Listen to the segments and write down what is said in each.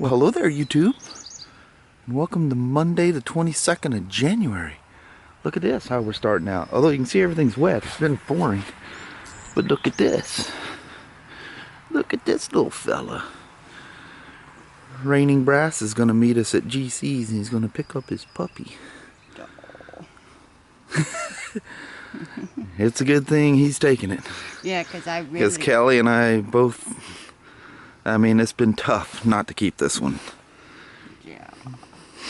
Well, hello there, YouTube. And welcome to Monday, the 22nd of January. Look at this, how we're starting out. Although you can see everything's wet, it's been pouring. But look at this. Look at this little fella. Raining Brass is going to meet us at GC's and he's going to pick up his puppy. It's a good thing he's taking it. Yeah, because Kelly and I both, I mean, it's been tough not to keep this one. Yeah.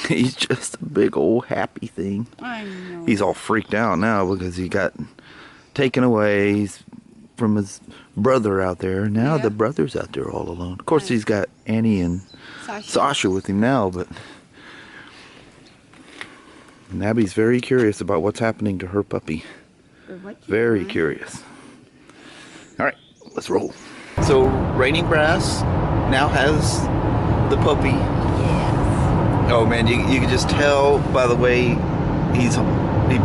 He's just a big old happy thing. I know. He's all freaked out now because he got taken away from his brother out there. Now the brother's out there all alone. Of course, he's got Annie and Sasha with him now, but Nabby's very curious about what's happening to her puppy. Very curious. All right, let's roll. So, Raining Brass now has the puppy. Yes. Oh man, you can just tell by the way he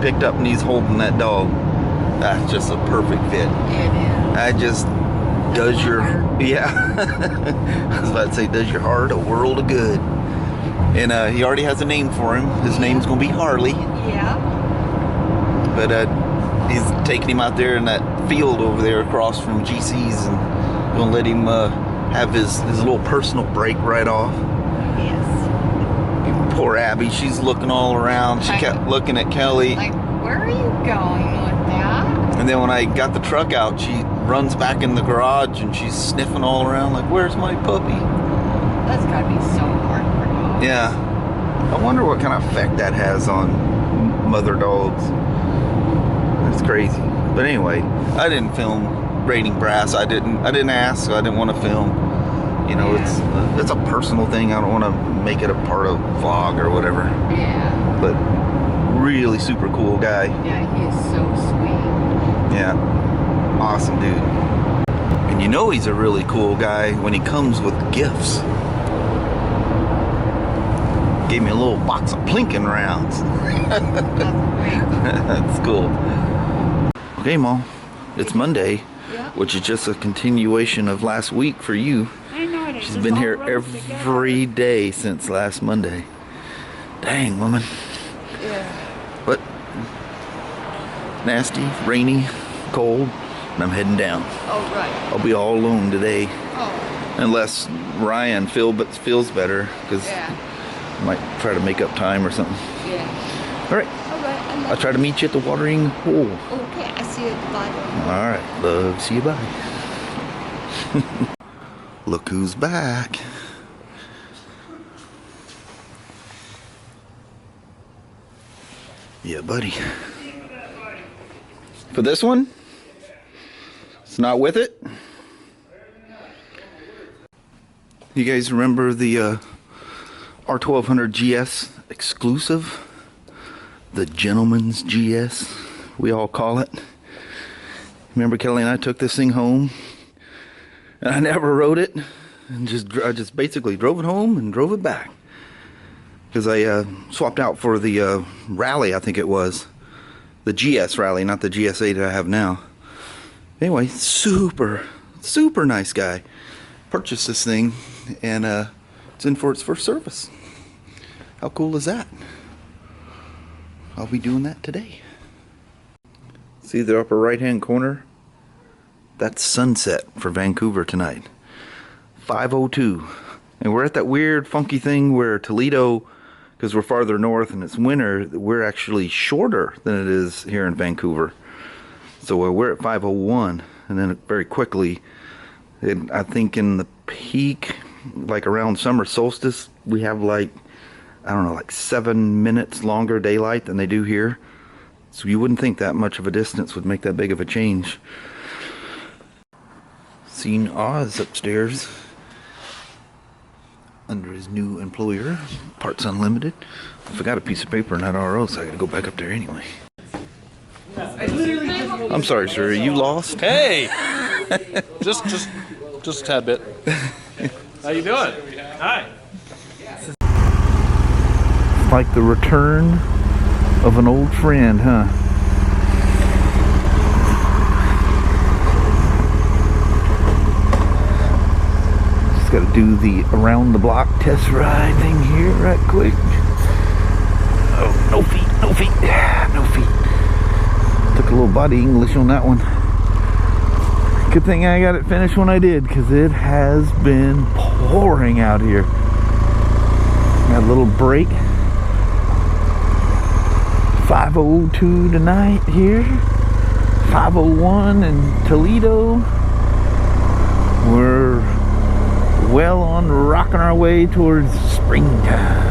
picked up and he's holding that dog. That's just a perfect fit. It is. That just does your, yeah. I was about to say, does your heart a world of good. And he already has a name for him. His name's gonna be Harley. Yeah. But he's taking him out there in that field over there across from GC's and gonna let him have his little personal break right off. Yes. Poor Abby, she's looking all around. She kept looking at Kelly. Like, where are you going with that? And then when I got the truck out, she runs back in the garage and she's sniffing all around like, where's my puppy? That's gotta be so hard for dogs. Yeah. I wonder what kind of effect that has on mother dogs. It's crazy. But anyway, I didn't film Raining Brass. I didn't ask, so I didn't want to film. You know, it's a personal thing. I don't want to make it a part of vlog or whatever. Yeah. But really super cool guy. Yeah, he is so sweet. Yeah. Awesome dude. And you know he's a really cool guy when he comes with gifts. Gave me a little box of plinking rounds. That's cool. Okay, Mom. It's Monday, which is just a continuation of last week for you. I know it is. She's been here every day since last Monday. Dang, woman. Yeah. But nasty, rainy, cold, and I'm heading down. Oh, right. I'll be all alone today. Oh. Unless Ryan feels better, because I might try to make up time or something. Yeah. All right. I'll try to meet you at the watering hole. Okay, I see you at the bottom. All right, love. See you, bye. Look who's back. Yeah, buddy. For this one? It's not with it? You guys remember the R1200 GS exclusive? The gentleman's GS, we all call it. Remember Kelly and I took this thing home and I never rode it and I just basically drove it home and drove it back because I swapped out for the Rally, I think it was the GS Rally, not the GS8 that I have now. Anyway, super nice guy. Purchased this thing and it's in for its first service. How cool is that? I'll be doing that today. See the upper right hand corner? That's sunset for Vancouver tonight. 5:02. And we're at that weird funky thing where Toledo, because we're farther north and it's winter, we're actually shorter than it is here in Vancouver. So we're at 5:01 and then very quickly, I think in the peak, like around summer solstice, we have like, I don't know, like 7 minutes longer daylight than they do here. So you wouldn't think that much of a distance would make that big of a change. Seen Oz upstairs under his new employer, Parts Unlimited. I forgot a piece of paper in that RO, so I gotta go back up there anyway. I'm sorry, sir. Are you lost? Hey! just a tad bit. How you doing? Hi. Like the return of an old friend, huh? Just gotta do the around the block test ride thing here right quick. Oh, no feet, no feet, no feet. Took a little body English on that one. Good thing I got it finished when I did, because it has been pouring out here. Got a little break. 5:02 tonight here. 5:01 in Toledo. We're well on rocking our way towards springtime.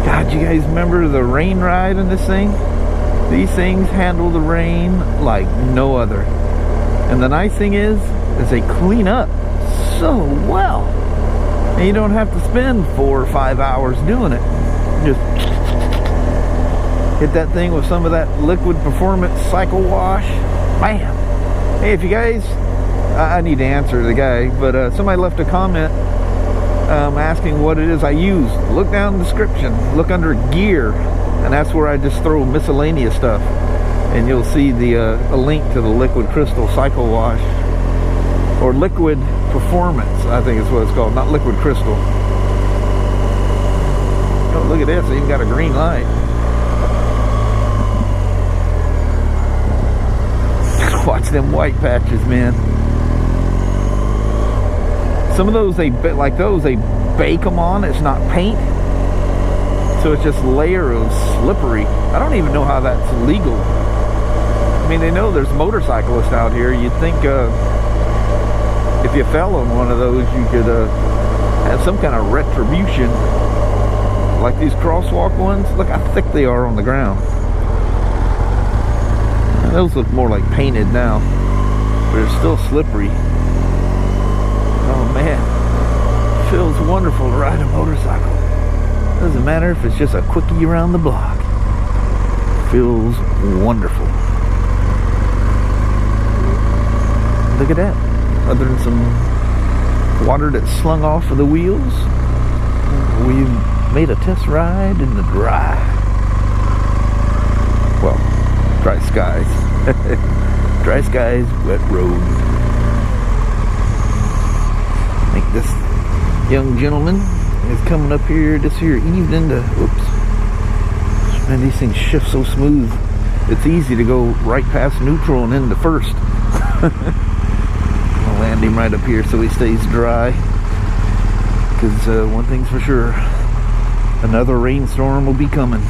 God, you guys remember the rain ride in this thing? These things handle the rain like no other. And the nice thing is they clean up so well. And you don't have to spend 4 or 5 hours doing it. Just hit that thing with some of that liquid performance cycle wash. Bam! Hey, if you guys, I need to answer the guy, but somebody left a comment asking what it is I use. Look down the description, look under gear, and that's where I just throw miscellaneous stuff, and you'll see the a link to the liquid crystal cycle wash, or liquid performance, I think is what it's called, not liquid crystal. Oh, look at this, I even got a green light. Watch them white patches, man. Some of those, they bake them on. It's not paint, so it's just layer of slippery. I don't even know how that's legal. I mean, they know there's motorcyclists out here. You'd think if you fell on one of those, you could have some kind of retribution. Like these crosswalk ones, look how thick they are on the ground. Those look more like painted now, but they're still slippery. Oh man, it feels wonderful to ride a motorcycle. Doesn't matter if it's just a quickie around the block. It feels wonderful. Look at that. Other than some water that's slung off of the wheels, we made a test ride in the dry. Well, dry skies. Dry skies, wet road. I think this young gentleman is coming up here this here evening to, whoops. Man, these things shift so smooth. It's easy to go right past neutral and into first. I'll land him right up here so he stays dry. Because one thing's for sure, another rainstorm will be coming.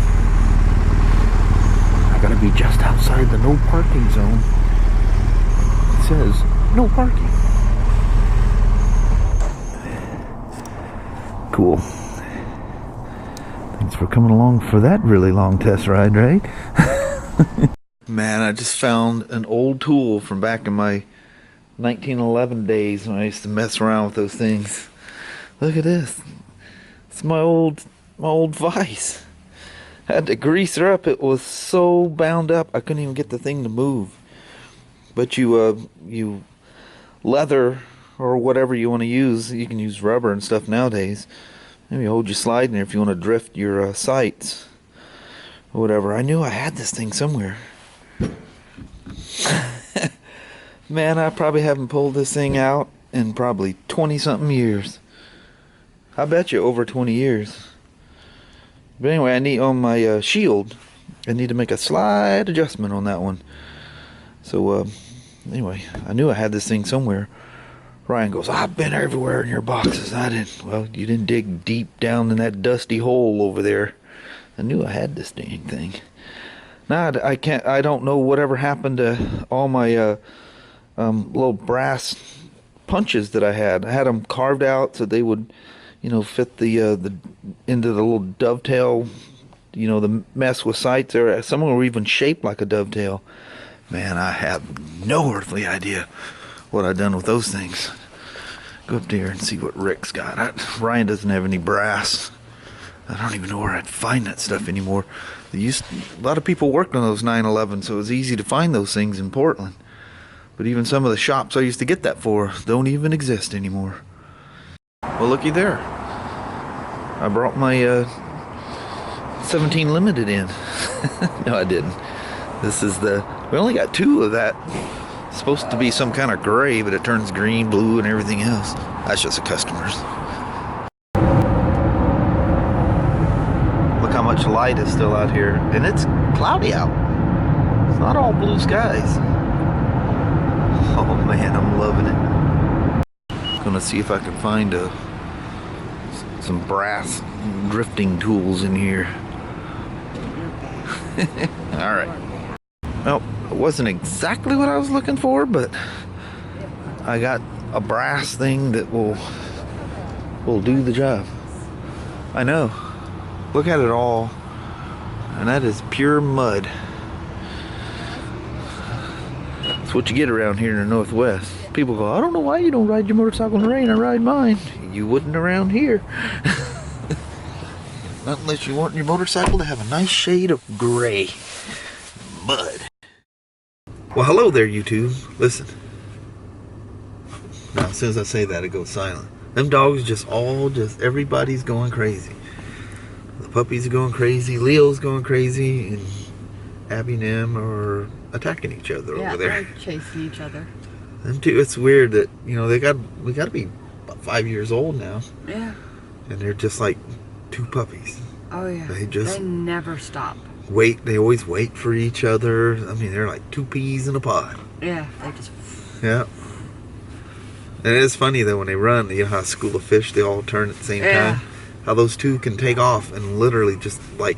I gotta be just outside the no parking zone. It says no parking. Cool. Thanks for coming along for that really long test ride, right? Man, I just found an old tool from back in my 1911 days when I used to mess around with those things. Look at this. It's my old vise. I had to grease her up. It was so bound up I couldn't even get the thing to move. But you leather or whatever you want to use, you can use rubber and stuff nowadays. Maybe hold your slide in there if you want to drift your sights or whatever. I knew I had this thing somewhere. Man, I probably haven't pulled this thing out in probably 20 something years. I bet you over 20 years. But anyway, I need on my shield, I need to make a slight adjustment on that one. So anyway, I knew I had this thing somewhere. Ryan goes, I've been everywhere in your boxes. I didn't. Well, you didn't dig deep down in that dusty hole over there. I knew I had this dang thing. Now I don't know whatever happened to all my little brass punches that I had. I had them carved out so they would, you know, fit the into the little dovetail, you know, the mess with sights there. Some of them were even shaped like a dovetail. Man, I have no earthly idea what I've done with those things. Go up there and see what Rick's got. Ryan doesn't have any brass. I don't even know where I'd find that stuff anymore. A lot of people worked on those 911, so it was easy to find those things in Portland. But even some of the shops I used to get that for don't even exist anymore. Well, looky there. I brought my 17 Limited in. No, I didn't. This is the We only got 2 of that. It's supposed to be some kind of gray, but it turns green, blue, and everything else. That's just the customers. Look how much light is still out here. And it's cloudy out. It's not all blue skies. Oh man, I'm loving it. Gonna see if I can find some brass drifting tools in here. Alright. Well, it wasn't exactly what I was looking for, but I got a brass thing that will do the job. I know. Look at it all. And that is pure mud. That's what you get around here in the Northwest. People go, I don't know why you don't ride your motorcycle in the rain. I ride mine. You wouldn't around here. Not unless you want your motorcycle to have a nice shade of gray. Mud. Well, hello there, YouTube. Listen. Now, as soon as I say that, it goes silent. Them dogs everybody's going crazy. The puppies are going crazy. Leo's going crazy. And Abby and them are attacking each other over there. Yeah, they're chasing each other. Them two, it's weird that, you know, we got to be about 5 years old now. Yeah. And they're just like 2 puppies. Oh, yeah. They never stop. They always wait for each other. I mean, they're like 2 peas in a pod. Yeah, they just... Yeah. And it is funny though when they run, you know how a school of fish, they all turn at the same time? How those 2 can take off and literally just like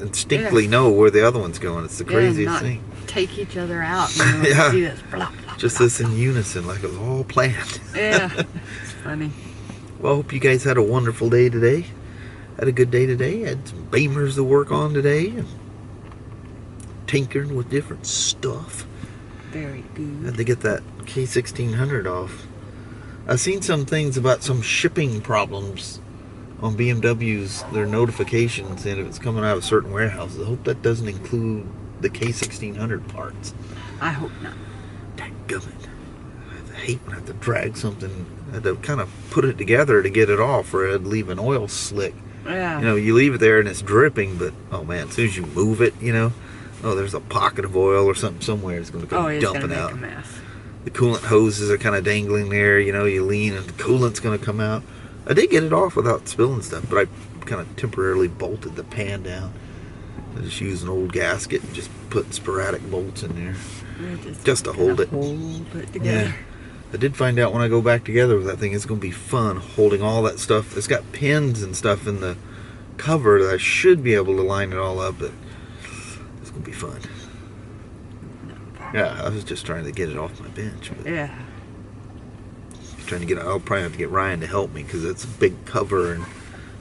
instinctively know where the other one's going. It's the craziest thing. Take each other out and yeah. see this. Blah, blah, just blah, this in unison, like it was all planned. Yeah, it's funny. Well, I hope you guys had a wonderful day today. Had a good day today. Had some beamers to work on today. And tinkering with different stuff. Very good. Had to get that K1600 off. I've seen some things about some shipping problems on BMWs, their notifications, and if it's coming out of certain warehouses. I hope that doesn't include the K1600 parts. I hope not. Dadgummit. I hate when I have to drag something. I had to kind of put it together to get it off, or I'd leave an oil slick. Yeah. You know, you leave it there and it's dripping, but oh man, as soon as you move it, you know, oh, there's a pocket of oil or something somewhere. It's going to go dumping out. Make a mess. The coolant hoses are kind of dangling there. You know, you lean and the coolant's going to come out. I did get it off without spilling stuff, but I kind of temporarily bolted the pan down. I just used an old gasket and just put sporadic bolts in there just to hold it. Hold it together. Yeah. I did find out when I go back together with that thing, it's going to be fun holding all that stuff. It's got pins and stuff in the cover that I should be able to line it all up, but it's going to be fun. Yeah, I was just trying to get it off my bench. But Yeah. trying to get I'll probably have to get Ryan to help me because it's a big cover and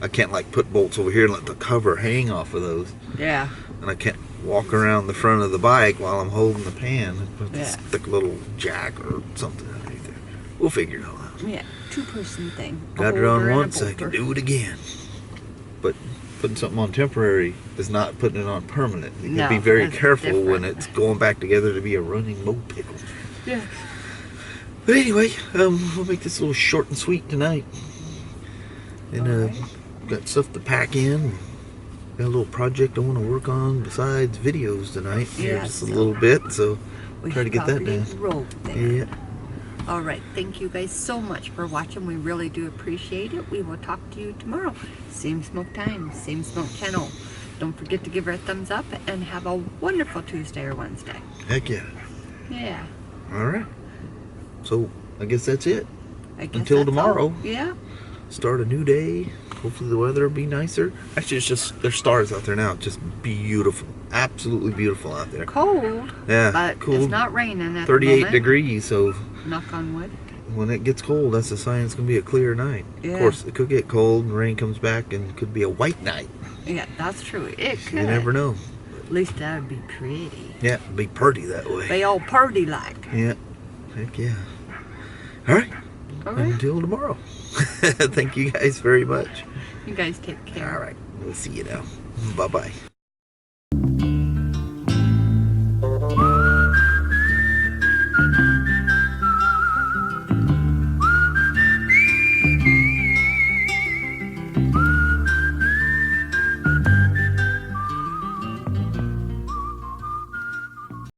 I can't like put bolts over here and let the cover hang off of those. Yeah. And I can't walk around the front of the bike while I'm holding the pan and put Yeah. stick a little jack or something underneath there. We'll figure it all out. Yeah. 2-person thing. Got it on once, I can do it again. But putting something on temporary is not putting it on permanent. You can be very careful when it's going back together to be a running moped. Yeah. But anyway, we'll make this a little short and sweet tonight. And got stuff to pack in. Got a little project I want to work on besides videos tonight. Here just a little bit, so try to get that done. Yeah. All right, thank you guys so much for watching. We really do appreciate it. We will talk to you tomorrow. Same smoke time, same smoke channel. Don't forget to give her a thumbs up and have a wonderful Tuesday or Wednesday. Heck yeah. Yeah. All right. So I guess that's it. I guess Until that's tomorrow. all. Yeah. Start a new day. Hopefully the weather will be nicer. Actually, it's just, there's stars out there now. It's just beautiful. Absolutely beautiful out there. Cold. Yeah, but cold. It's not raining at 38 the moment. degrees, so Knock on wood. when it gets cold, that's a sign it's going to be a clear night. Yeah. Of course, it could get cold and rain comes back and it could be a white night. Yeah, that's true. It could. You never know. At least that would be pretty. Yeah, it'd be pretty that way. They all party like. Yeah. Heck yeah. All right. All right. Until tomorrow. Thank you guys very much. You guys take care. All right. We'll see you now. Bye-bye.